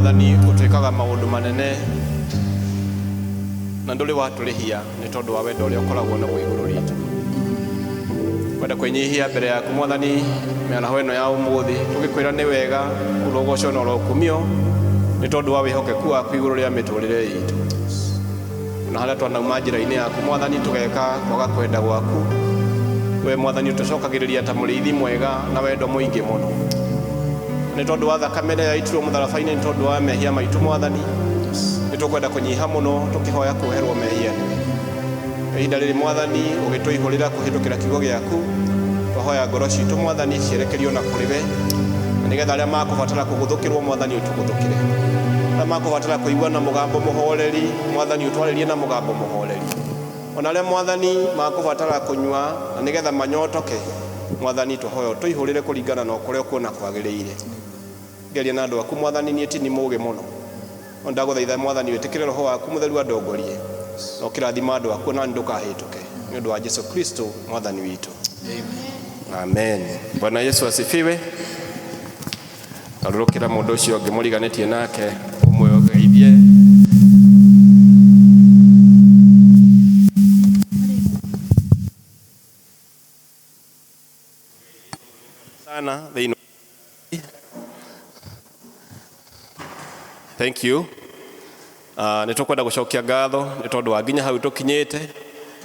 mwathani utwikaga maundu manene na nduri waturihia ni tondu wa wendo uria ukoragwo na iguru ritu. Kwenda kwinyihia mbere yaku mwathani mĩaraho ĩno ya umuthi tugikwira ni wega urogoco na urokumio ni tondu wa wihokeku waku iguru ria miturire itu. Na haria twanauma njira-ini yaku mwathani tugeka kwaga kwenda gwaku, we mwathani utucokagiriria ta muriithi mwega na wendo muingi muno. Ni tondu wa thakame ĩrĩa yaitirwo mũtharabai-inĩ, ni tondu wa mehia maitu mwathani ni tukwenda kunyiha muno tukihoya kuherwo mehia. Ihinda rĩrĩ mwathani ũgĩtũihũrĩra kũhĩtũkĩra kiugo gĩaku, twahoya ngoro citũ mwathani cierekerio na kũrĩ we, na nĩgetha arĩa makũbatara kũgũthũkĩrwo mwathani ũtũgũthũkĩre, arĩa makũbatara kũigua na mũgambo mũhoreri mwathani ũtwarĩrie na mũgambo mũhoreri, ona arĩa mwathani makũbatara kũnyua na nĩgetha manyotoke mwathani twahoya ũtũihũrĩre kũringana na kũrĩa ũkuona kwagĩrĩire. Geria na andũ aku mwathani, niĩ ti nĩ mũũgĩ mũno, no ndagũthaitha mwathani wĩtĩkĩre roho waku mũtheru andongorie na ũkĩrathima andũ aku na ndũkahĩtũke, nĩ ũndũ wa Yesu Kristo mwathani witũ. Amen. Bwana Yesu asifiwe. Arũrũkĩra mũndũ ũcio ũngĩ mũriganĩtie nake ũmwe ũgeithie. Sana thĩinĩ. Thank you. Nĩ tũkwenda gũcokia ngatho nĩ tondũ wa nginya hau tũkinyĩte.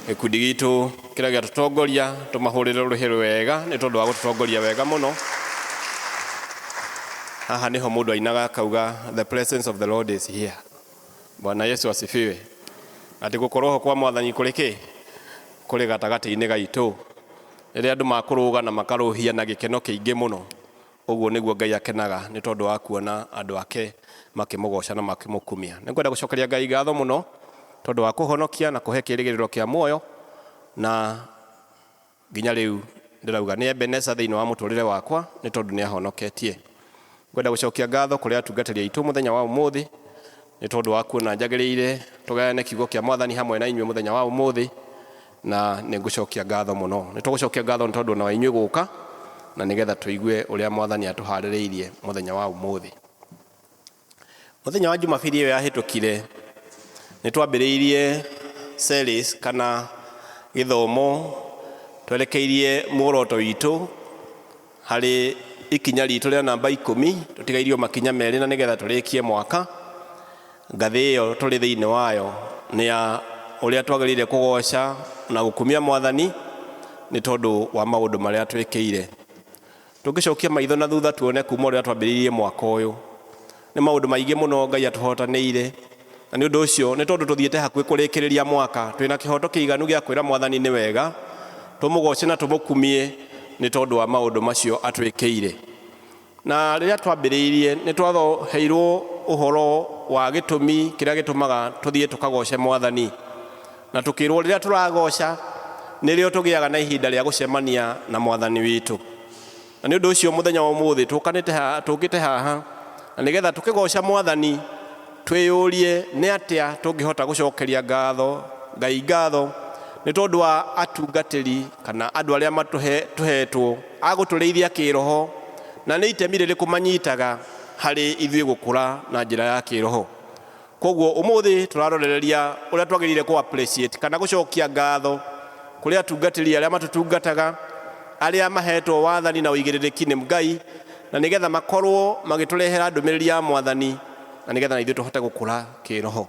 Gĩkundi gitũ kĩrĩa gĩatũtongoria tũmahũrĩre rũhĩ wega nĩ tondũ wa gũtũtongoria wega mũno. Haha niho mũndũ ainaga akauga the presence of the Lord is here. Bwana Yesu asifiwe. Atĩ gũkorwo ho kwa mwathani kũrĩ kũrĩ gatagatĩ-inĩ gaitũ. Rĩrĩa andũ makũrũga na makarũhia na gĩkeno kĩingĩ mũno, ũguo nĩguo Ngai akenaga nĩ tondũ wa kuona andũ ake makĩmũgoca na makĩmũkumia. Nĩngwenda gũcokeria Ngai ngatho mũno tondũ wa kũhonokia na kũhe kĩĩrĩgĩrĩro kĩa muoyo, na nginya rĩu ndĩrauga nĩ Ebeneza thĩinĩ wa mũtũrĩre wakwa nĩ tondũ nĩ ahonoketie. Ngwenda gũcokia ngatho kũrĩ atungatĩri aitũ mũthenya wa ũmũthĩ nĩ tondũ wa kuona njagĩrĩire tũgayane kiugo kĩa mwathani hamwe na inyuĩ mũthenya wa ũmũthĩ, na nĩ ngũcokia ngatho mũno. Nĩ tũgũcokia ngatho nĩ tondũ na inyuĩ gũka na nĩgetha tũigue ũrĩa mwathani atũharĩrĩirie mũthenya wa ũmũthĩ. Mũthenya wa Jumapili ĩyo yahĩtũkire nĩ twambĩrĩirie series kana gĩthomo twerekeirie muoroto witũ harĩ ikinya ritũ rĩa namba 10. Tũtigairio makinya merĩ na nĩgetha tũrĩkie mwaka. Ngathĩ ĩyo tũrĩ thĩinĩ wayo nĩ ya ũrĩa twagĩrĩire kũgoca na gũkumia mwathani nĩ tondũ wa maũndũ marĩa twĩkĩire. Tũngĩcokia maitho na thutha tuone kuma ũrĩa twambĩrĩirie mwaka ũyũ, nĩ maũndũ maingĩ mũno Ngai atũhotanĩire, na nĩ ũndũ ũcio nĩ tondũ tũthiĩte hakuhĩ kũrĩkĩrĩria mwaka twĩna kĩhoto kĩiganu gĩa kwĩra mwathani nĩ wega, tũmũgoce na tũmũkumie nĩ tondũ wa maũndũ macio atwĩkĩire. Na rĩrĩa twambĩrĩirie nĩ twaheirwo ũhoro wa gĩtũmi kĩrĩa gĩtũmaga tũthiĩ tũkagoce mwathani, na tũkĩrwo rĩrĩa tũragoca nĩrĩo tũgĩaga na ihinda rĩa gũcemania na mwathani witũ. Na nĩ ũndũ ũcio mũthenya wa ũmũthĩ tũkĩte haha na nĩgetha tũkĩgoca mwathani twĩyũrie nĩ atĩa tũngĩhota gũcokeria Ngai ngatho nĩ tondũ wa atungatĩri kana andũ arĩa tũhetwo a gũtũrĩithia kĩroho, na nĩ itemi rĩrĩkũ manyitaga harĩ ithuĩ gũkũra na njĩra ya kĩroho. Koguo ũmũthĩ tũrarorereria ũrĩa twagĩrĩire kũ appreciate kana gũcokia ngatho kũrĩ atungatĩri arĩa matũtungataga, arĩa mahetwo wathani na ũigĩrĩrĩki nĩ Ngai, na nĩgetha makorwo magĩtũrehera ndũmĩrĩri ya mwathani na nĩgetha na ithuĩ tũhote gũkũra kĩroho.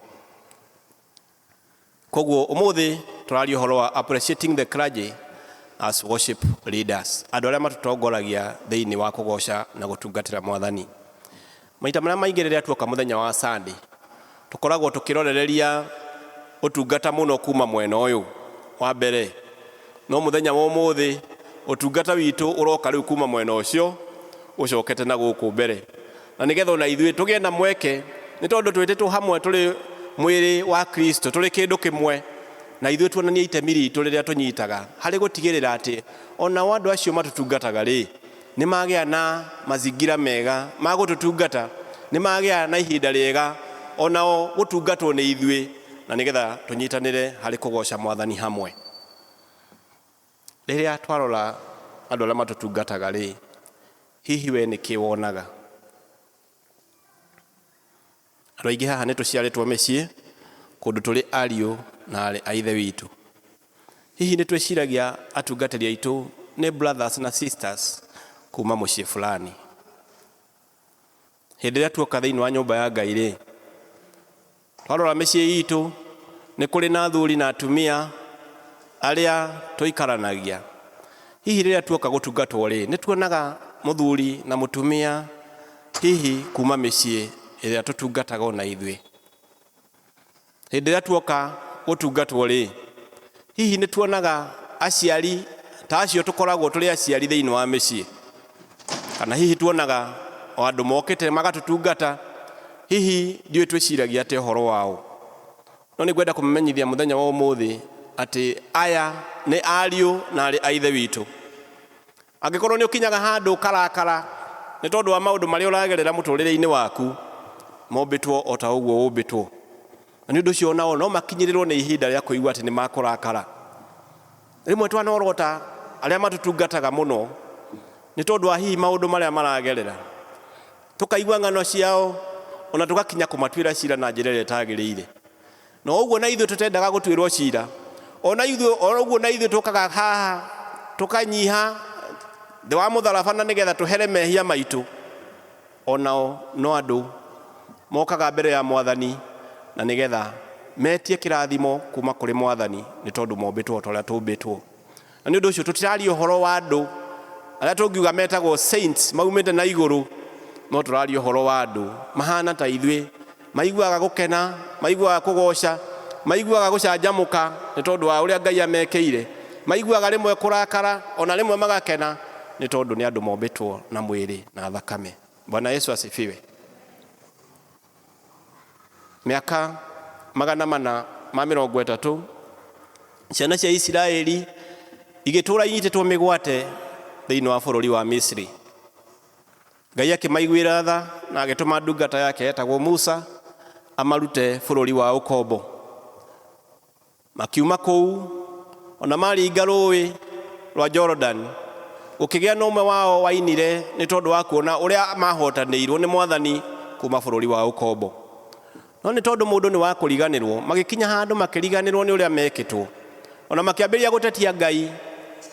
Koguo ũmũthĩ tũraria ũhoro wa appreciating the clergy as worship leaders, andũ arĩa matũtongoragia thĩinĩ wa kũgoca na gũtungatĩra mwathani. Maita marĩa maingĩ rĩrĩa tuoka mũthenya wa Sunday tũkoragwo tũkĩrorereria ũtungata mũno kuma mwena ũyũ wa mbere, no mũthenya wa ũmũthĩ ũtungata witũ ũroka rĩu kuma mwena ũcio ũcokete na gũkũ mbere, na nĩgetha ona ithuĩ tũgĩe na mweke nĩ tondũ twĩtĩtwo hamwe tũrĩ mwĩrĩ wa Kristo, tũrĩ kĩndũ kĩmwe, na ithuĩ tuonanie itemi ritũ rĩrĩa tũnyitaga harĩ gũtigĩrĩra atĩ ona andũ acio matũtungataga rĩ nĩ magĩa na mazingira mega ma gũtũtungata, nĩ magĩa na ihinda rĩega onao gũtungatwo nĩ ithuĩ, na nĩgetha tũnyitanĩre harĩ kũgoca mwathani hamwe. Rĩrĩa twarora andũ arĩa matũtungataga rĩ, hihi we nĩkĩ wonaga? andũ aingĩ haha nĩ tũciarĩtwo mĩciĩ kũndũ tũrĩ ariũ na arĩ a ithe witũ. Hihi nĩ twĩciragia atungatĩri aitũ nĩ brothers na sisters kuma mũciĩ fulani. Hĩndĩ ĩrĩa tuoka thĩinĩ wa nyũmba ya Ngai rĩ, twarora mĩciĩ itũ nĩ kũrĩ na athuri na atumia arĩa tũikaranagia. Hihi rĩrĩa tuoka gũtungatwo rĩ, nĩ tuonaga mũthuri na mũtumia hihi kuma mĩciĩ ĩrĩa tũtungataga na ithuĩ. Hĩndĩ ĩrĩa tuoka gũtungatwo rĩ, hihi nĩ tuonaga aciari ta acio tũkoragwo tũrĩ aciari thĩinĩ wa mĩciĩ, kana hihi tuonaga o andũ mokĩte magatũtungata, hihi ndiũĩ twĩciragia atĩ ũhoro wao. No nĩ ngwenda kũmamenyithia mũthenya wa ũmũthĩ atĩ aya nĩ ariũ na arĩ a ithe witũ. Angĩkorwo nĩ ũkinyaga handũ karakara nĩ tondũ wa maũndũ marĩa ũragerera mũtũrĩre-inĩ waku, mombĩtwo o ta ũguo ũmbĩtwo. Na nĩ ũndũ ũcio nao no makinyĩrĩrwo nĩ ihinda rĩa kũigua atĩ nĩ makũrakara. Rĩmwe twanorota arĩa matũtungataga mũno nĩ tondũ wa hihi maũndũ marĩa maragerera, tũkaigua ng'ano ciao ona tũgakinya kũmatuĩra cira na njĩra ĩrĩa ĩtagĩrĩire. No ũguo na ithuĩ tũtendaga gũtuĩrwo cira, ona ũguo na ithuĩ tũkaga haha tũkanyiha thĩ wa mũtharaba na nĩgetha tũhere mehia maitũ. Onao no andũ mokaga mbere ya Mwathani na nĩgetha metie kĩrathimo kuma kũrĩ Mwathani nĩ tondũ mombĩtwo ta ũrĩa tũmbĩtwo. Na nĩ ũndũ ũcio tũtiraria ũhoro wa andũ arĩa tũngiuga metagwo saints maumĩte na igũrũ, no tũraria ũhoro wa andũ mahana ta ithuĩ, maiguaga gũkena, maiguaga kũgoca, maiguaga gũcanjamũka nĩ tondũ wa ũrĩa Ngai amekĩire, maiguaga rĩmwe kũrakara, ona rĩmwe magakena nĩ tondũ nĩ andũ mombĩtwo na mwĩrĩ na thakame. Bwana Yesu asifiwe. Mĩaka 430 ciana cia Isiraeli igĩtũũra inyitĩtwo mĩgwate thĩinĩ wa bũrũri wa Misiri. Ngai akĩmaiguĩra tha na agĩtũma ndungata yake etagwo Musa amarute bũrũri wa ũkombo. Makiuma kũu ona maringa rũĩ rwa Jordan, gũkĩgĩa na ũmwe wao wainire nĩ tondũ wa kuona ũrĩa mahotanĩirwo nĩ Mwathani kuma bũrũri wa ũkombo. No nĩ tondũ mũndũ nĩ wa kũriganĩrwo, magĩkinya handũ makĩriganĩrwo nĩ ũrĩa mekĩtwo, ona makĩambĩrĩria gũtetia Ngai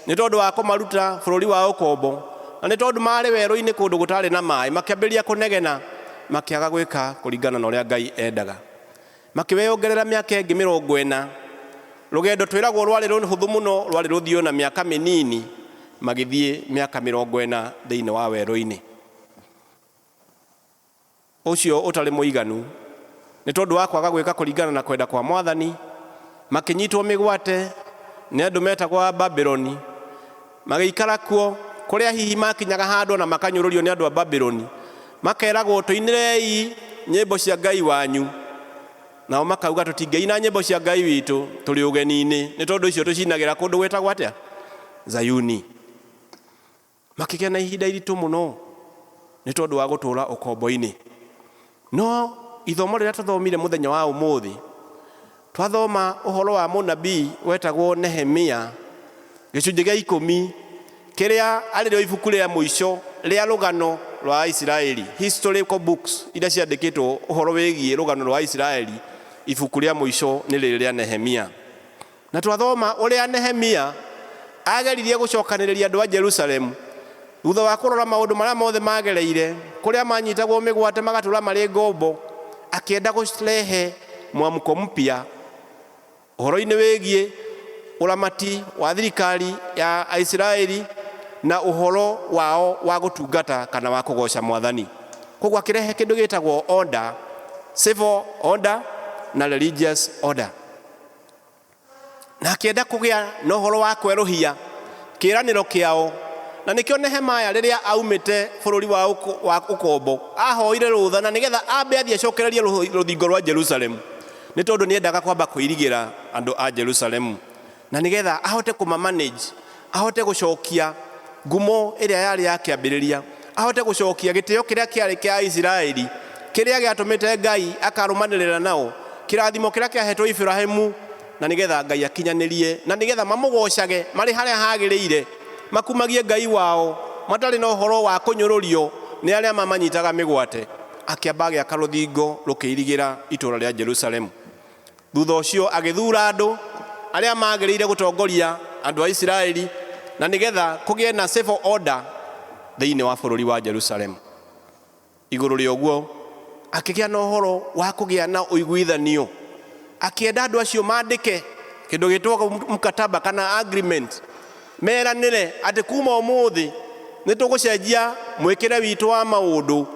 nĩ tondũ wa kũmaruta bũrũri wa ũkombo, na nĩ tondũ marĩ werũ-inĩ kũndũ gũtarĩ na maĩ, makĩambĩrĩria kũnegena, makĩaga gwĩka kũringana na ũrĩa Ngai endaga. Makĩweyongerera mĩaka ĩngĩ 40. Rũgendo twĩragwo rwarĩ rũhũthũ mũno, rwarĩ rũthiũ na mĩaka mĩnini, magĩthiĩ mĩaka 40 thĩinĩ wa werũ-inĩ ũcio ũtarĩ mũiganu. Nĩ tondũ wa kwaga gwĩka kũringana na kwenda kwa Mwathani, makĩnyitwo mĩgwate nĩ andũ metagwo a Babyloni, magĩikara kuo, kũrĩa hihi makinyaga handũ na makanyũrũrio nĩ andũ a Babyloni, makeragwo tũinĩrei nyĩmbo cia Ngai wanyu. Nao makauga tũtingĩina nyĩmbo cia Ngai witũ, tũrĩ ũgeni-inĩ, nĩ tondũ icio tũcinagĩra kũndũ gwĩtagwo atĩa? Zayuni. Makĩgĩa na ihinda iritũ mũno nĩ tondũ wa gũtũũra ũkombo-inĩ. No ithomo rĩrĩa tũthomire mũthenya wa ũmũthĩ, twathoma ũhoro wa mũnabii wetagwo Nehemia, gĩcunjĩ gĩa 10, kĩrĩa arĩ rĩo ibuku rĩa mũico rĩa rũgano rwa Isiraeli, historical books iria ciandĩkĩtwo ũhoro wĩgiĩ rũgano rwa Isiraeli. Ibuku rĩa mũico nĩ rĩrĩ rĩa Nehemia. Na twathoma ũrĩa Nehemia ageririe gũcokanĩrĩria andũ a Jerusalemu thutha wa kũrora maũndũ marĩa mothe magereire, kũrĩa manyitagwo mĩgwate magatũũra marĩ ngombo, akĩenda gũcirehe mwamko mpya ũhoro-inĩ wĩgiĩ ũramati wa thirikari ya Isiraeli na ũhoro wao wa gũtungata kana wa kũgoca Mwathani. Koguo akĩrehe kĩndũ gĩtagwo order, civil order na religious order. Na akĩenda kũgĩa na ũhoro wa kwerũhia kĩĩranĩro kĩao. Na nĩkĩo Nehemia rĩrĩa aumĩte bũrũri wa ũkombo ahoire rũtha na nĩgetha ambe athiĩ acokererie rũthingo rwa Jerusalemu, nĩ tondũ nĩendaga kwamba kwĩrigĩra andũ a Jerusalemu na nĩgetha ahote kũmamanage, ahote gũcokia ngumo ĩrĩa yarĩ ya kĩambĩrĩria, ahote gũcokia gĩtĩo kĩrĩa kĩarĩ kĩa Isiraeli, kĩrĩa gĩatũmĩte Ngai akarũmanĩrĩra nao, kĩrathimo kĩrĩa kĩahetwo Ibrahimu, na nĩgetha Ngai akinyanĩrie, na nĩgetha mamũgocage marĩ harĩa hagĩrĩire, makumagie Ngai wao matarĩ na ũhoro wa kũnyũrũrio nĩ arĩa mamanyitaga mĩgwate. akiambagia karuthingo rukirigira itura ria Jerusalem. Thutha ucio agithura andu aria magirire gutongoria andu a Israeli na nigetha kugie na civil order thiini wa bururi wa Jerusalem. Iguru ria uguo akigia na uhoro wa kugia na uiguithanio, akienda andu acio mandike kindu gitwa mkataba kana agreement, meranire ati kuma umuthi nitugucenjia mwikire witu wa maundu,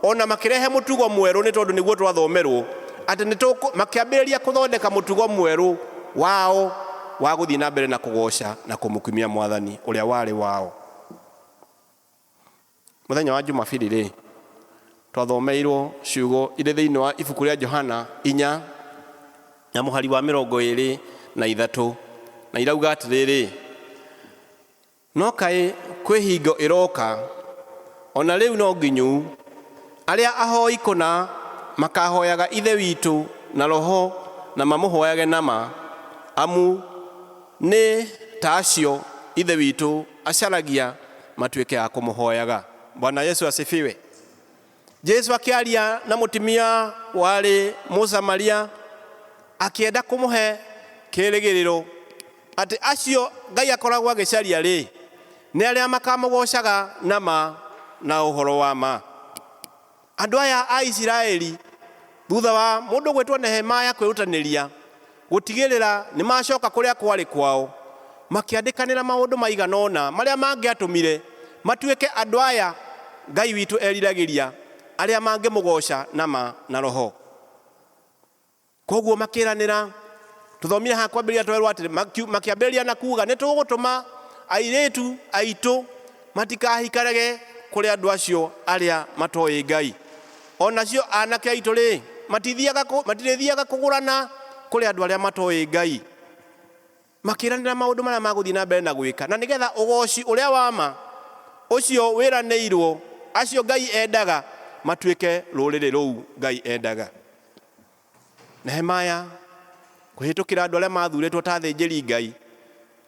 ona makirehe mutugo mweru ni tondu niguo twathomerwo ati makiambiriria kuthondeka mutugo mweru wao wa guthii na mbere na kugoca na kumukumia Mwathani uria wari wao. Muthenya wa Jumapili ri twathomeirwo ciugo iri thiini wa ibuku ria Johana 4 na muhari wa 23 na irauga atiriri, no kai kwi hingo iroka ona riu no nginyu aria ahoi kuna makahoyaga ithe witu na roho na mamuhoyage nama, amu ni ta acio ithe witu acaragia matuike a kumuhoyaga. Bwana Yesu asifiwe. Jesu akiaria na mutimia wari Musamaria akienda kumuhe kirigiriro ati acio Ngai akoragwo agicaria ri ni aria makamugocaga nama na uhoro wa ma. Andu aya a Israeli thutha wa mundu gwitwo Nehemia kwirutaniria gutigirira ni macoka kuria kwari kwao, makiandikanira maundu maiganona maria mangiatumire matuike andu aya Ngai witu eriragiria aria mangimugoca nama na roho. Koguo makiranira, tuthomire ha kwambiria twerwo ati makiambiria na kuga nitugutuma airetu aitu matikahikarage kuri andu acio aria matoi Ngai, onacio anake aitu ri matirithiaga kugurana kuri andu aria matoi Ngai. Makiranira maundu maria maguthii na mbere na gwika na nigetha ugoci uria wama ucio wiraneirwo acio Ngai endaga matuike ruriri ruu Ngai endaga. Nehemia kuhitukira andu aria mathuretwo ta thinjiri Ngai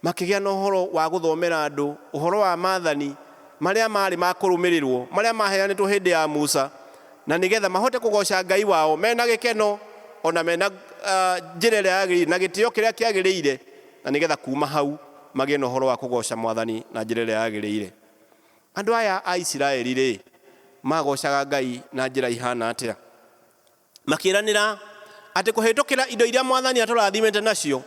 makigia na uhoro wa guthomera andu uhoro wa maathani maria mari makurumirirwo maria maheanitwo hindi ya Musa, na nigetha mahote kugoca Ngai wao mena gikeno ona mena njira iria yagirire na gitio kiria kiagirire, na nigetha kuma hau magie na uhoro wa kugoca Mwathani na njira iria yagirire. Andu aya a Israeli ri magocaga Ngai na njira ihana atia? Makiranira ati kuhitukira indo iria Mwathani aturathimete nacio,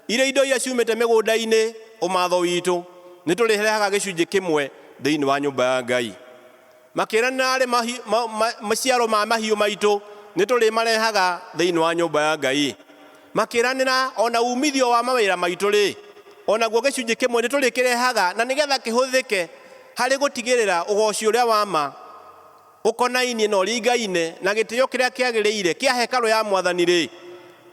ire indo iria ciumite migunda-ini umatho witu nituriheaga gicunji kimwe thiini wa nyumba ya Ngai. Makiranira ari maciaro ma mahiu maitu niturimarehaga thiini wa nyumba ya Ngai. Makiranira ona umithio wa mawira maitu ri ona guo gicunji kimwe niturikirehaga na nigetha kihuthike hari gutigirira ugoci uria wama ukonainie na uringaine na gitio kiria kiagirire kia hekalu ya Mwathani ri,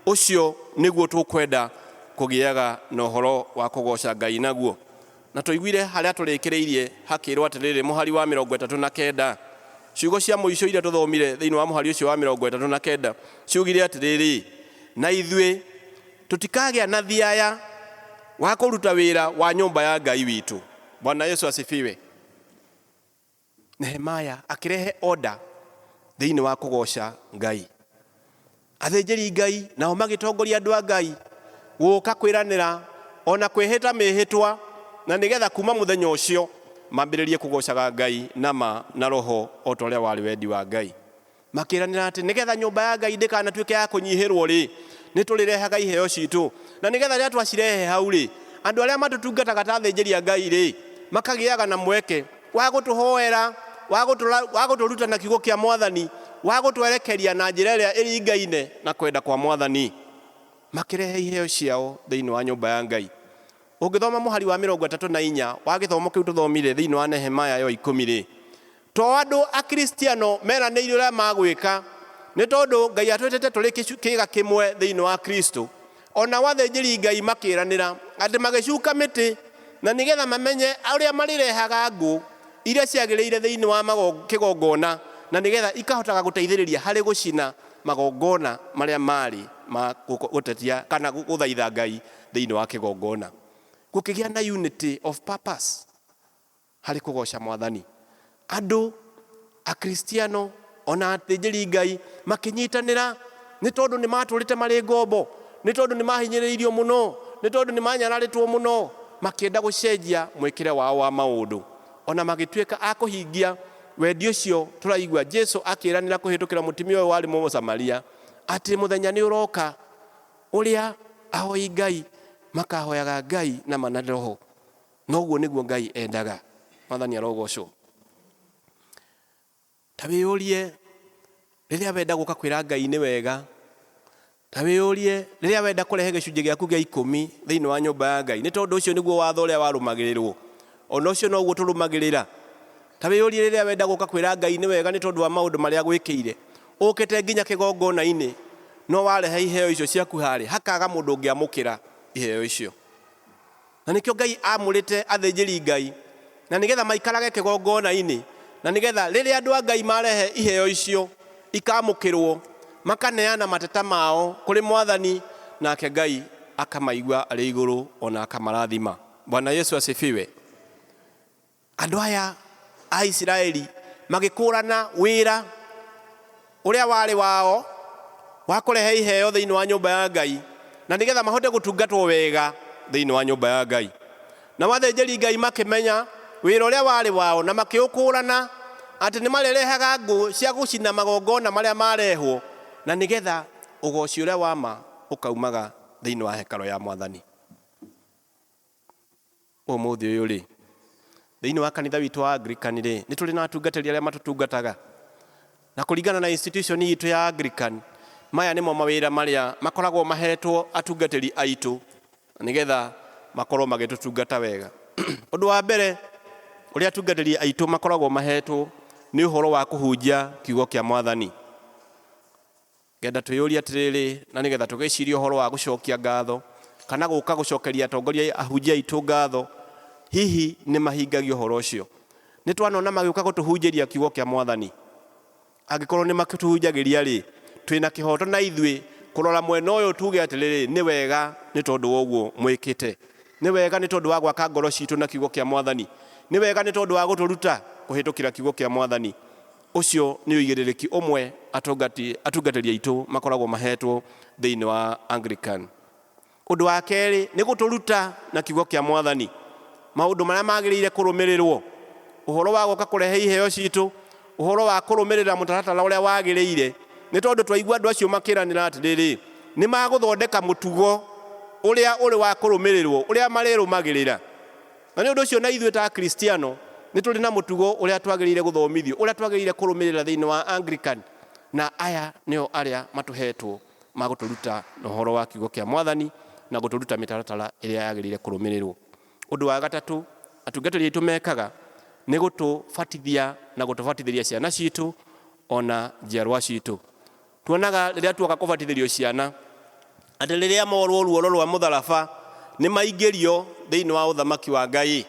ucio niguo tukwenda kugiaga na uhoro wa kugoca Ngai naguo. Na tuiguire haria turikiriirie hakirwo atiriri muhari wa 39 ciugo cia muico iria tuthomire thiini wa muhari ucio wa 39 ciugire atiriri, na ithui tutikagia na thiaya wa kuruta wira wa nyumba ya Ngai witu. Bwana Yesu asifiwe. Nehemia akirehe order thiini wa kugoca Ngai. Athinjiri Ngai nao magitongoria andu a Ngai guka kwiranira ona kwihita mihitwa, na nigetha kuma muthenya ucio mambiririe kugocaga Ngai nama na roho o toria wari wendi wa Ngai. Makiranira ati nigetha nyumba ya Ngai ndikanatuike ya kunyihirwo ri niturirehaga iheo citu, na nigetha ria twacirehe hau ri andu aria matutungataga ta athinjiri Ngai ri makagiaga na mweke wa gutuhoera wa guturuta na kiugo kia Mwathani wa gutwerekeria na njira iria iringaine na kwenda kwa Mwathani. Makirehe iheo ciao thiini wa nyumba ya Ngai. Ungithoma muhari wa 34 wa githomo kiu tuthomire thiini wa Nehemia yo 10 ri, to andu a Kristiano meraneirie uria magwika ni tondu Ngai atwetete turi kiga kimwe thiini wa Kristo. Ona wathinjiri Ngai makiranira ati magicuka miti na nigetha mamenye uria marirehaga ngu iria ciagirire thiini wa kigongona, na nigetha ikahotaga guteithiriria hari gucina magongona maria mari ma gutetia kana guthaitha Ngai thiini wa kigongona. Gukigia na unity of purpose hari kugoca Mwathani. Andu a Kristiano ona athĩnjĩri Ngai makinyitanĩra nĩ tondũ nĩ matũrĩte marĩ ngombo, nĩ tondũ nĩ mahinyĩrĩirio mũno, nĩ tondũ nĩ manyararĩtwo mũno, makĩenda gũcenjia mwĩkĩre wao wa maũndũ, ona magĩtuĩka a kũhingia wendi ũcio. Tũraigua Jesu akĩĩranĩra kũhĩtũkĩra mũtumia ũyũ warĩ Mũsamaria atĩ mũthenya nĩ ũroka ũrĩa ahoi Ngai makahoyaga Ngai na ma na roho. Noguo nĩguo Ngai endaga. Mwathani arogocwo. Ta wĩyũrie rĩrĩa wenda gũka kwĩra Ngai nĩ wega. Ta wĩyũrie rĩrĩa wenda kũrehe gĩcunjĩ gĩaku gĩa 10 thĩinĩ wa nyũmba ya Ngai, nĩ tondũ ũcio nĩguo watho ũrĩa warũmagĩrĩrwo. Ona ũcio noguo tũrũmagĩrĩra. Ta wĩyũrie rĩrĩa wenda gũka kwĩra Ngai nĩ wega nĩ tondũ wa maũndũ marĩa gwĩkĩire. Ũkĩte nginya kĩgongona-inĩ no warehe iheo icio ciaku harĩ, hakaga mũndũ ũngĩamũkĩra iheo icio. Na nĩkĩo Ngai amũrĩte athĩnjĩri Ngai na nĩgetha maikarage kĩgongona-inĩ, na nĩgetha rĩrĩa andũ a Ngai marehe iheo icio ikamũkĩrwo, makaneana mateta mao kũrĩ Mwathani, nake Ngai akamaigua arĩ igũrũ ona akamarathima. Bwana Yesu asifiwe. Andũ aya a Isiraeli magĩkũrana wĩra ũrĩa warĩ wao wa kũrehe iheo thĩinĩ wa nyũmba ya Ngai, na nĩgetha mahote gũtungatwo wega thĩinĩ wa nyũmba ya Ngai. Na athĩnjĩri Ngai makĩmenya wĩra ũrĩa warĩ wao na makĩũkũrana atĩ nĩ marerehaga ngũ cia gũcina magongona marĩa marehwo, na nĩgetha ũgoci ũrĩa wa ma ũkaumaga thĩinĩ wa hekarũ ya Mwathani. Ũmũthĩ ũyũ rĩ, thĩinĩ wa kanitha witũ wa Anglican rĩ, nĩ tũrĩ na atungatĩri arĩa matũtungataga, na kũringana na institution itũ ya Anglican, maya nĩmo mawĩra marĩa makoragwo mahetwo atungatĩri aitũ nĩgetha makorwo magĩtũtungata wega. Ũndũ wa mbere ũrĩa atungatĩri aitũ makoragwo mahetwo nĩ ũhoro wa kũhunjia kiugo kĩa Mwathani. Ngenda twĩyũrie atĩrĩrĩ, na nĩgetha tũgĩcirie ũhoro wa gũcokia ngatho kana gũka gũcokeria atongoria ahunjia aitũ ngatho, hihi nĩ mahingagia ũhoro ũcio. Nĩ twanona magĩũka gũtũhunjĩria kiugo kĩa Mwathani. Angĩkorwo nĩ makĩtũhunjagĩria rĩ, twĩna kĩhoto na ithuĩ kũrora mwena ũyũ tuge atĩrĩrĩ, nĩ wega nĩ tondũ wa ũguo mwĩkĩte, nĩ wega nĩ tondũ wa gwaka ngoro citũ na kiugo kĩa Mwathani, nĩ wega nĩ tondũ wa gũtũruta kũhĩtũkĩra kiugo kĩa Mwathani. Ũcio nĩ ũigĩrĩrĩki ũmwe atungatĩri aitũ makoragwo mahetwo thĩinĩ wa Anglican. Ũndũ wa kerĩ nĩ gũtũruta na kiugo kĩa Mwathani maũndũ marĩa magĩrĩire kũrũmĩrĩrwo, ũhoro wa gũka kũrehe iheo citũ, ũhoro wa kũrũmĩrĩra mũtaratara ũrĩa wagĩrĩire. Nĩ tondũ twaigua andũ acio makĩranĩra atĩrĩrĩ, nĩ magũthondeka mũtugo ũrĩa ũrĩ wa kũrũmĩrĩrwo, ũrĩa marĩrũmagĩrĩra. Na nĩ ũndũ ũcio na ithuĩ ta Kristiano nĩ tũrĩ na mũtugo ũrĩa twagĩrĩire gũthomithio, ũrĩa twagĩrĩire kũrũmĩrĩra thĩinĩ wa Anglican, na aya nĩo arĩa matũhetwo magũtũruta na ũhoro wa kiugo kĩa Mwathani na gũtũruta mĩtaratara ĩrĩa yagĩrĩire kũrũmĩrĩrwo. Ũndũ wa gatatũ atungatĩri aitũ mekaga nĩ gũtũbatithia na gũtũbatithĩria ciana citũ ona njiarwa citũ. Tuonaga rĩrĩa tuoka kũbatithĩrio ciana atĩ rĩrĩa morwo ruoro rwa mũtharaba nĩ maingĩrio thĩinĩ wa ũthamaki wa Ngai.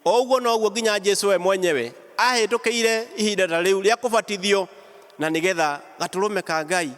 O ũguo noguo nginya Jesu we mwenyewe ahĩtũkĩire ihinda ta rĩu rĩa kũbatithio, na nĩgetha gatũrũme ka Ngai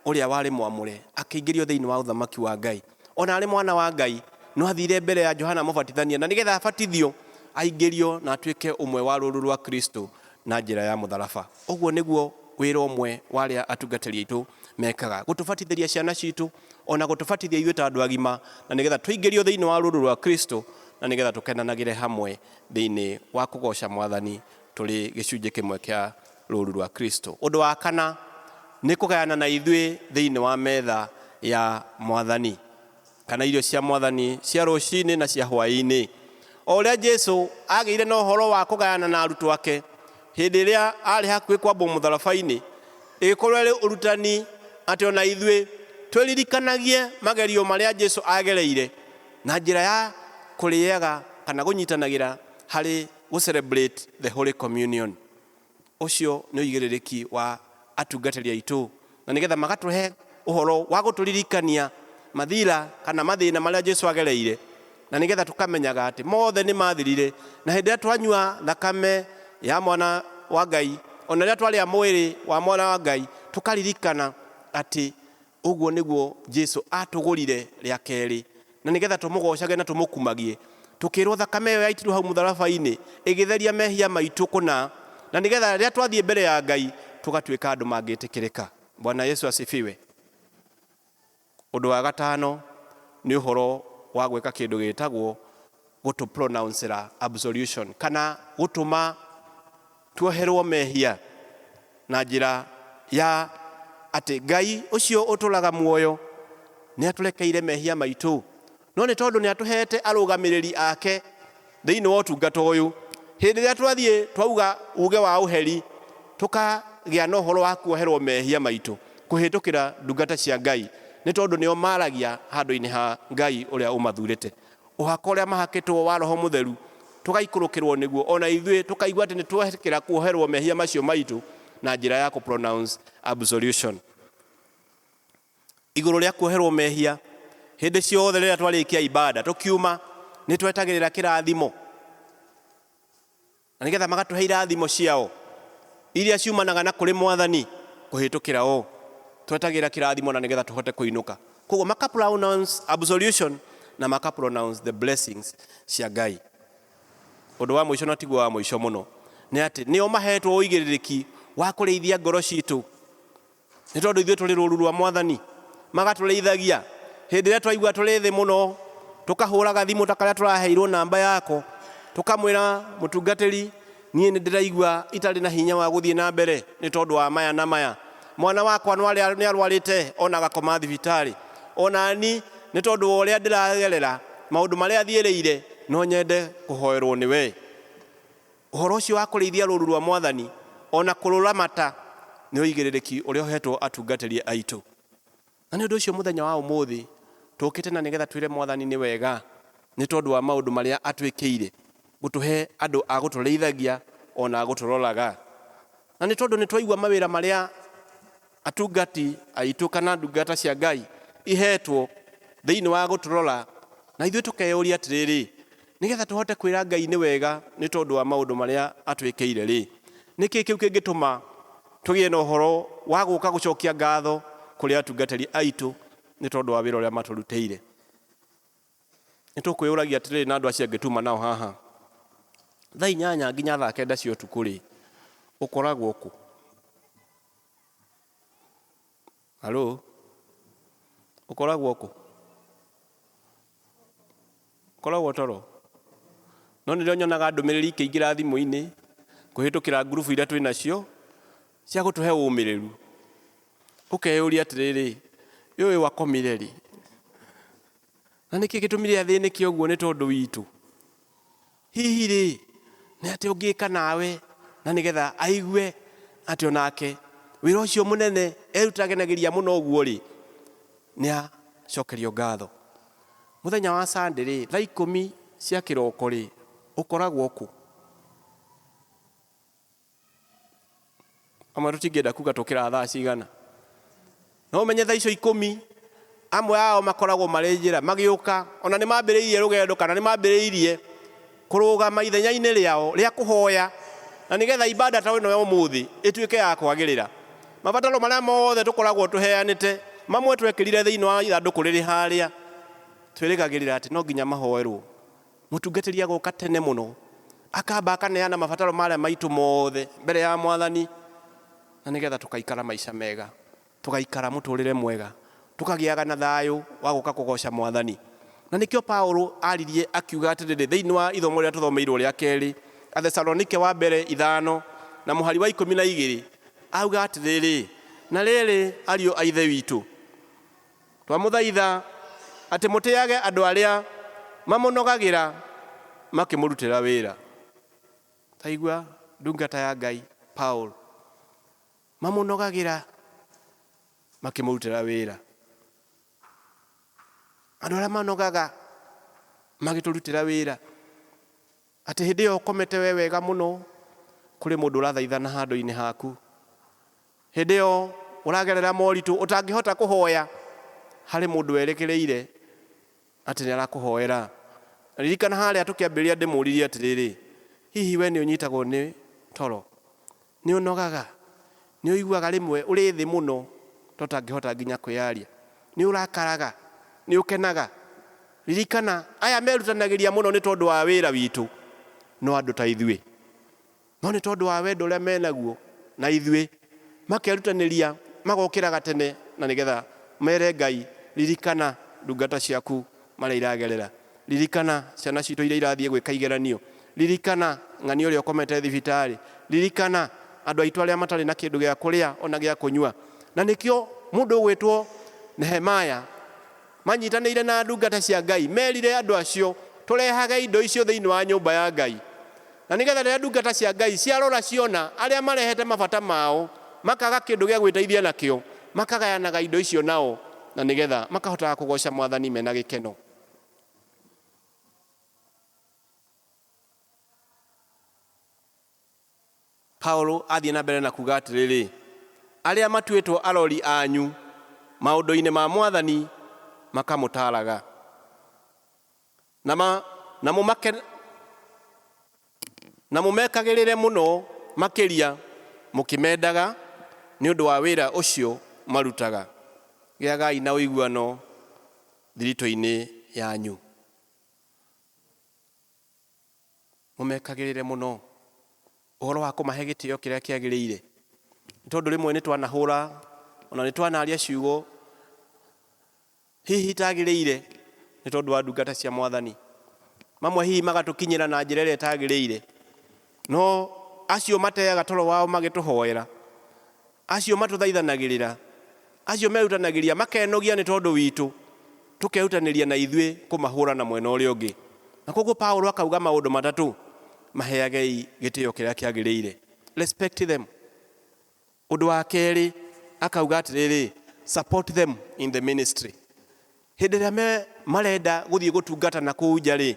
ũrĩa warĩ mwamũre akĩingĩrio thĩinĩ wa ũthamaki wa Ngai. Ona arĩ mwana wa Ngai no athire mbere ya Johana Mũbatithania, na nĩgetha abatithio aingĩrio na atuĩke ũmwe wa rũũru rwa Kristo na njĩra ya mũtharaba. Ũguo nĩguo wĩra ũmwe warĩa atungatĩri aitũ mekaga, gũtũbatithĩria ciana citũ ona gũtũbatithia ithuĩ ta andũ agima, na nĩgetha tũingĩrio thĩinĩ wa rũũru rwa Kristo, na nĩgetha tũkenanagĩre hamwe thĩinĩ wa kũgoca Mwathani tũrĩ gĩcunjĩ kĩmwe kĩa rũũru rwa Kristo. Ũndũ wa kana nĩ kũgayana na ithuĩ thĩinĩ wa metha ya Mwathani, kana irio cia Mwathani cia rũcinĩ na cia hwaĩ-inĩ. O ũrĩa Jesu agĩire na ũhoro wa kũgayana na arutwo ake hĩndĩ ĩrĩa arĩ hakuhĩ kwambwo mũtharaba-inĩ, ĩgĩkorwo arĩ ũrutani atĩ ona ithuĩ twĩririkanagie magerio marĩa Jesu agereire na njĩra ya kũrĩaga kana gũnyitanagĩra harĩ gũ-celebrate the Holy Communion. Ũcio nĩ ũigĩrĩrĩki wa atungatĩri aitũ, na nĩgetha magatũhe ũhoro wa gũtũririkania mathira kana mathĩna marĩa Jesu agereire, na nĩgetha tũkamenyaga atĩ mothe nĩ mathirire, na hĩndĩ ĩrĩa twanyua thakame ya mwana wa Ngai, ona rĩrĩa twarĩa mwĩrĩ wa mwana wa Ngai, tũkaririkana atĩ ũguo nĩguo Jesu atũgũrire rĩa kerĩ, na nĩgetha tũmũgocage na tũmũkumagie, tũkĩrwo thakame ĩyo yaitirwo hau mũtharaba-inĩ ĩgĩtheria mehia maitũ kũna, na nĩgetha rĩrĩa twathiĩ mbere ya Ngai tugatuika andu mangitikirika. Bwana Yesu asifiwe. Undu wa gatano ni uhoro wa gwika kindu gitagwo gutu pronounce absolution, kana gutuma tuoherwo mehia na njira ya ati Ngai ucio utulaga muoyo ni aturekeire mehia maitu, no ni tondu ni atuhete arugamiriri ake thiini wa utungata uyu. Hindi ria twathie twauga uge wa uheri tukagia na uhoro wa kuoherwo mehia maitu kuhitukira ndungata cia Ngai, ni tondu nio maragia handu-ini ha Ngai uria umathurite. Uhaka uria mahakitwo wa Roho Mutheru tugaikurukirwo niguo ona ithuĩ tukaigua ati ni twehikira kuoherwo mehia macio maitu na njira ya ku pronounce absolution. Iguru ria kuoherwo mehia, hindi ciothe riria twarikia ibada tukiuma ni twetagirira kirathimo, na nigetha magatuhe irathimo ciao iria ciumanaga na kuri Mwathani kuhitukira o twetagirira kirathimo na nigetha tuhote kuinuka. Koguo maka pronounce absolution na maka pronounce the blessings cia Ngai. Undu wa mwisho na tiguo wa mwisho muno ni ati nio mahetwo uigiririki wa kureithia ngoro citu, ni tondu ithuĩ tũrĩ rũũru rwa Mwathani. Magatũreithagia hindi ria twaigua tũrĩ thĩ muno, tukahũraga thimu ta karia tũraheirwo namba yako, tukamwĩra mũtungatĩri, niĩ nĩ ndĩraigua itarĩ na hinya wa gũthiĩ na mbere ni tondu wa maya na maya. Mwana wakwa nĩ arwarĩte ona agakoma thibitarĩ, ona ni ni tondu wa ũrĩa ndĩragerera maũndũ marĩa thiĩrĩire, no nyende kũhoerwo nĩ we. Ũhoro ũcio wa kũrĩithia rũũru rwa Mwathani ona kũrũramata nĩ ũigĩrĩrĩki ũrĩa ũhetwo atungatĩri aitũ. Na nĩ ũndũ ũcio mũthenya wa ũmũthĩ tũkĩte na nĩgetha twĩre Mwathani nĩ wega nĩ tondu wa maũndũ marĩa atwĩkĩire gũtũhe andũ a gũtũrĩithagia ona a gũtũroraga. Na nĩ tondu nĩ twaigua mawĩra marĩa atungati aitũ kana ndungata cia Ngai ihetwo thiini wa gũtũrora, na ithuĩ tukeyũria atĩrĩrĩ, nigetha tuhote kwĩra Ngai nĩ wega nĩ tondu wa maũndũ marĩa atwĩkĩire rĩ, nĩkĩ kĩu kĩngĩtũma tũgĩe na ũhoro wa gũka gũcokia ngatho kũrĩ atungatĩri aitũ nĩ tondu wa wĩra ũrĩa matũrutĩire? Nĩ tũkwĩyũragia atĩrĩrĩ, na andũ acio angĩtuma nao haha thaa 8 nginya thaa 9 cia ũtukũ rĩ, ũkoragwo kũ? Halo, ũkoragwo kũ? Ũkoragwo toro? No nĩrĩo nyonaga ndũmĩrĩri ikĩingĩra thimũ-inĩ kũhĩtũkĩra ngurubu iria twĩ nacio cia gũtũhe ũmĩrĩru. Ũkeyũria atĩrĩrĩ, ũyũ wakomire rĩ? Na nĩkĩ gĩtũmire athĩnĩke ũguo nĩ tondu witũ? Hihi rĩ, nĩ atĩ ũngĩka nawe na nĩgetha aigue atĩ onake wĩra ũcio mũnene erutaganagĩria mũno ũguo rĩ, nĩ acokerio ngatho? Mũthenya wa Sunday rĩ, thaa 10 cia kĩroko rĩ, ũkoragwo kũ? Amwe tũtingĩenda kuga tũkĩra thaa cigana. No ũmenye thaa icio 10 amwe ao makoragwo marĩ njĩra magĩũka, ona nĩ mambĩrĩirie rũgendo kana nĩ mambĩrĩirie kũrũgama ithenya-inĩ rĩao rĩa kũhoya na nĩgetha ibada ta ĩno ya ũmũthĩ ĩtuĩke ya kwagĩrĩra. Mabataro marĩa mothe tũkoragwo tũheanĩte, mamwe twekĩrire thĩinĩ wa ithandũkũ rĩrĩ harĩa, twĩrĩgagĩrĩra atĩ no nginya mahoerwo. Mũtungatĩri agoka tene mũno, akamba akaneana mabataro marĩa maitũ mothe mbere ya Mwathani, na nĩgetha tũkaikara maica mega, tũgaikara mũtũrĩre mwega, tũkagĩaga na thayũ wa gũka kũgoca Mwathani. Na nĩkĩo Paulo aririe akiuga atĩrĩrĩ thĩinĩ wa ithomo rĩrĩa tũthomeirwo rĩa kerĩ, Athesalonike wa mbere 5 na mũhari wa 12, auga atĩrĩrĩ, na rĩrĩ ariũ a ithe witũ, twamũthaitha atĩ mũtĩage andũ arĩa mamũnogagĩra makĩmũrutĩra wĩra. Taigua ndungata ya Ngai Paulo, mamũnogagĩra makĩmũrutĩra wĩra. Andũ arĩa manogaga magĩtũrutĩra wĩra, atĩ hĩndĩ ĩyo ũkomete we wega mũno, kũrĩ mũndũ ũrathaithana handũ-inĩ haku. Hĩndĩ ĩyo ũragerera moritũ ũtangĩhota kũhoya, harĩ mũndũ werekereire atĩ nĩ arakũhoera. Ririkana harĩa tũkĩambĩrĩria ndĩmũririe atĩrĩrĩ, hihi we nĩ ũnyitagwo nĩ toro? Nĩ ũnogaga? Nĩ ũiguaga rĩmwe ũrĩ thĩ mũno tũtangĩhota nginya kwĩyaria? Nĩ ũrakaraga? Nĩ ũkenaga? Ririkana aya merutanagĩria mũno nĩ tondu wa wĩra witũ, no andũ ta ithuĩ. No nĩ tondu wa wendo ũrĩa menaguo na ithuĩ, makerutanĩria magokĩraga tene na nĩgetha mere Ngai ririkana ndungata ciaku marĩa iragerera, ririkana ciana citũ iria irathiĩ gwĩka igeranio, ririkana ng'ani ũrĩa ũkomete thibitarĩ, ririkana andũ aitũ arĩa matarĩ na kĩndũ gĩa kũrĩa ona gĩa kũnyua. Na nĩkĩo mũndũ ũgwĩtwo Nehemaya manyitanĩire na ndungata cia Ngai merire andũ acio tũrehage indo icio thĩinĩ wa nyũmba ya Ngai, na nĩgetha rĩrĩa ndungata cia Ngai ciarora ciona arĩa marehete mabata mao makaga kĩndũ gĩa gwĩteithia nakĩo, makagayanaga indo icio nao, na nĩgetha makahotaga kũgoca Mwathani mena gĩkeno. Paulo athiĩ na mbere na kuga atĩrĩrĩ, arĩa matuĩtwo arori anyu maũndũ-inĩ ma Mwathani makamũtaaraga na mũmekagĩrĩre mũno makĩria mũkĩmendaga nĩ ũndũ wa wĩra ũcio marutaga. Gĩagai na ũiguano thiritũ-inĩ yanyu. Mũmekagĩrĩre mũno ũhoro wa kũmahe gĩtĩo kĩrĩa kĩagĩrĩire, tondũ rĩmwe nĩ twanahũra ona nĩ twanaria ciugo hihi itagĩrĩire nĩ tondũ wa ndungata cia Mwathani, mamwe hihi magatũkinyĩra na njĩra ĩrĩa itagĩrĩire, no acio mateaga toro wao magĩtũhoera, acio matũthaithanagĩrĩra, acio merutanagĩria makenogia nĩ tondũ witũ, tũkerutanĩria na ithuĩ kũmahũra na mwena ũrĩa ũngĩ. Na koguo Paulo akauga maũndũ matatũ, maheagei gĩtĩo kĩrĩa kĩagĩrĩire, respect them. Ũndũ wa kerĩ akauga atĩrĩrĩ, support them in the ministry. Hĩndĩ ĩrĩa marenda gũthiĩ gũtungata na kũu nja rĩ,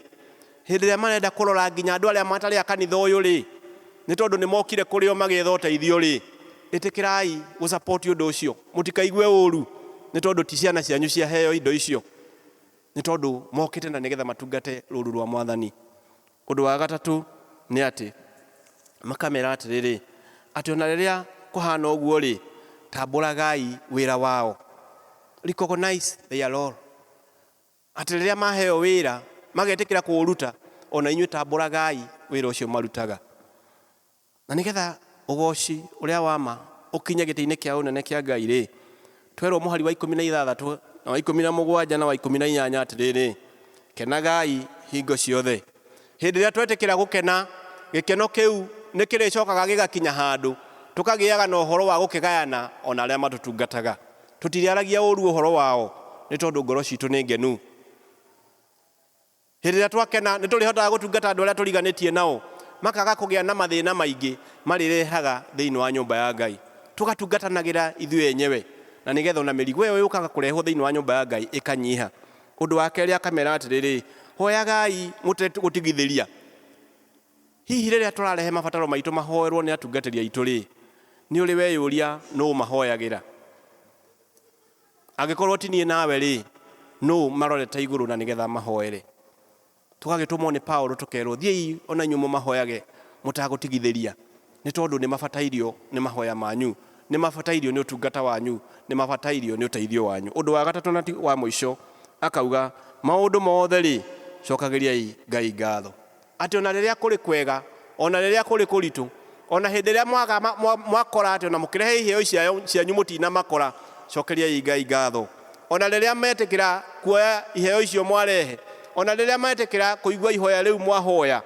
hĩndĩ ĩrĩa marenda kũrora nginya andũ arĩa matarĩ a kanitha ũyũ rĩ, nĩ tondũ nĩ mokire kũrĩ o magĩetha ũteithio rĩ, ĩtĩkĩrai gũsupport ũndũ ũcio, mũtikaigue ũru nĩ tondũ ti ciana cianyu ciaheo indo icio, nĩ tondũ mokĩte na nĩgetha matungate rũũru rwa Mwathani. Ũndũ wa gatatũ nĩ atĩ makamera atĩrĩrĩ, atĩ ona rĩrĩa kũhana ũguo rĩ, tambũragai wĩra wao, recognize their role. Atĩ rĩrĩa maheo wĩra magetĩkĩra kũũruta, ona inyuĩ tambũragai wĩra ũcio marutaga. Na nĩgetha ũgoci ũrĩa wama ũkinye gĩtĩ-inĩ kĩa ũnene kĩa Ngai rĩ, twerwo mũhari wa 16 na wa 17 na wa 18 atĩrĩrĩ, kenagai hingo ciothe. Hĩndĩ ĩrĩa twetĩkĩra gũkena, gĩkeno kĩu nĩ kĩrĩcokaga gĩgakinya handũ tũkagĩaga na ũhoro wa gũkĩgayana ona arĩa matũtungataga. Tũtiriaragia ũru ũhoro wao nĩ tondũ ngoro citũ nĩ ngenu. Hĩndĩ ĩrĩa twakena nĩ tũrĩhotaga gũtungata andũ arĩa tũriganĩtie nao, makaga kũgĩa na mathĩna maingĩ marĩrehaga thĩinĩ wa nyũmba ya Ngai. Tũgatungatanagĩra ithuĩ enyewe, na nĩgetha ona mĩrigo ĩyo yũkaga kũrehwo thĩinĩ wa nyũmba ya Ngai ĩkanyiha. Ũndũ wa kerĩ akamera atĩrĩrĩ, hoyagai mũtegũtigithĩria. Hihi rĩrĩa tũrarehe mabataro maitũ mahoerwo nĩ atungatĩri aitũ rĩ, nĩ ũrĩ weyũria nũũ mahoyagĩra? Angĩkorwo ti niĩ nawe rĩ, nũũ marorete igũrũ na nĩgetha mahoere? Tũgagĩtũmwo nĩ Paulo tũkerwo thiĩi ona inyuĩ mũmahoyage mũtagũtigithĩria, nĩ tondũ nĩ mabatairio nĩ mahoya manyu, nĩ mabatairio nĩ ũtungata wanyu, nĩ mabatairio nĩ ũteithio wanyu. Ũndũ wa gatatũ na wa mũico akauga, maũndũ mothe rĩ, cokagĩriai Ngai ngatho. Atĩ ona rĩrĩa kũrĩ kwega, ona rĩrĩa kũrĩ kũritũ, ona hĩndĩ ĩrĩa mwakora atĩ ona mũkĩrehe iheo cianyu mũtinamakora, cokeriai Ngai ngatho. Ona rĩrĩa metĩkĩra kuoya iheo icio mwarehe, ona rĩrĩa metĩkĩra kũigua ihoya rĩu mwahoya,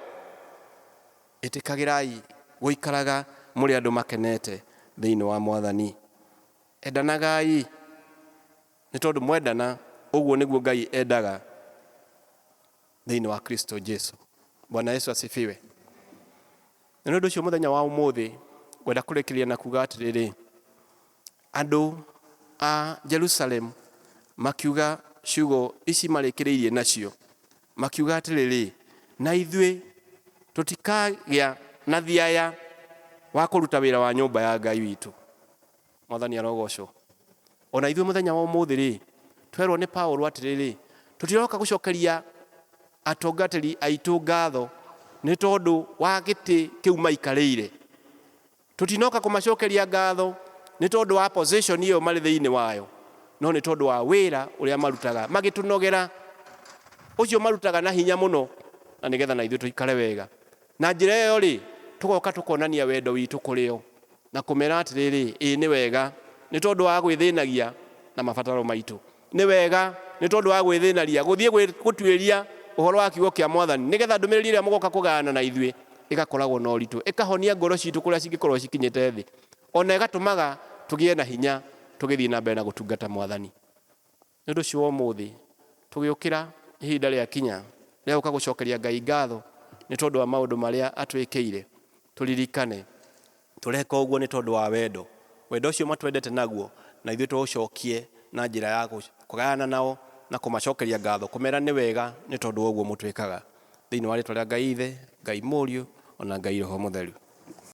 ĩtĩkagĩrai gũikaraga mũrĩ andũ makenete thĩinĩ wa Mwathani. Endanagai, nĩ tondũ mwendana ũguo nĩguo Ngai endaga thĩinĩ wa Kristo Jesu. Bwana Yesu asifiwe. Na nĩ ũndũ ũcio mũthenya wa ũmũthĩ ngwenda kũrĩkĩrĩria na kuga atĩrĩrĩ, andũ a Jerusalem makiuga ciugo ici marĩkĩrĩirie nacio, makiuga atĩrĩrĩ, na ithuĩ tũtikagĩa na thiaya wa kũruta wĩra wa nyũmba ya Ngai witũ. Mwathani arogocwo. Ona ithuĩ mũthenya wa ũmũthĩ rĩ, twerwo nĩ Paulo atĩrĩrĩ, tũtiroka gũcokeria atungatĩri aitũ ngatho nĩ tondũ wa gĩtĩ kĩu maikarĩire. Tũtinoka kũmacokeria ngatho nĩ tondũ wa position ĩyo marĩ thĩinĩ wayo, no nĩ tondũ wa wĩra ũrĩa marutaga magĩtũnogera, ũcio marutaga na hinya mũno, na nĩgetha na ithuĩ tũikare wega. Na njĩra ĩyo rĩ, tũgoka tũkonania wendo witũ kũrĩ o. na kumera atiriri ni wega ni tondu wa gwithinagia na mabataro maitu, ni wega ni tondu wa gwithinaria guthie gutwiria uhoro wa kiugo kia Mwathani nigetha ndumiriri ria mugoka kugana na ithue igakoragwo na uritu, ikahonia ngoro citu kuria cingikorwo cikinyite thi, ona igatumaga tugie na hinya tugithii na mbere na gutungata Mwathani. Ni undu cio umuthi tugiukira ihinda ria kinya ria guka gucokeria Ngai ngatho ni tondu wa maundu maria atwikire. Turirikane tureka uguo ni tondu wa wendo ucio matwendete naguo, na ithuĩ tuucokie na njira ya kugayana nao na kumacokeria ngatho, kumera ni wega ni tondu wa uguo mutwikaga. Thiini wa ritwa ria Ngai Ithe, Ngai Mũriũ ona Ngai Roho Mũtheru.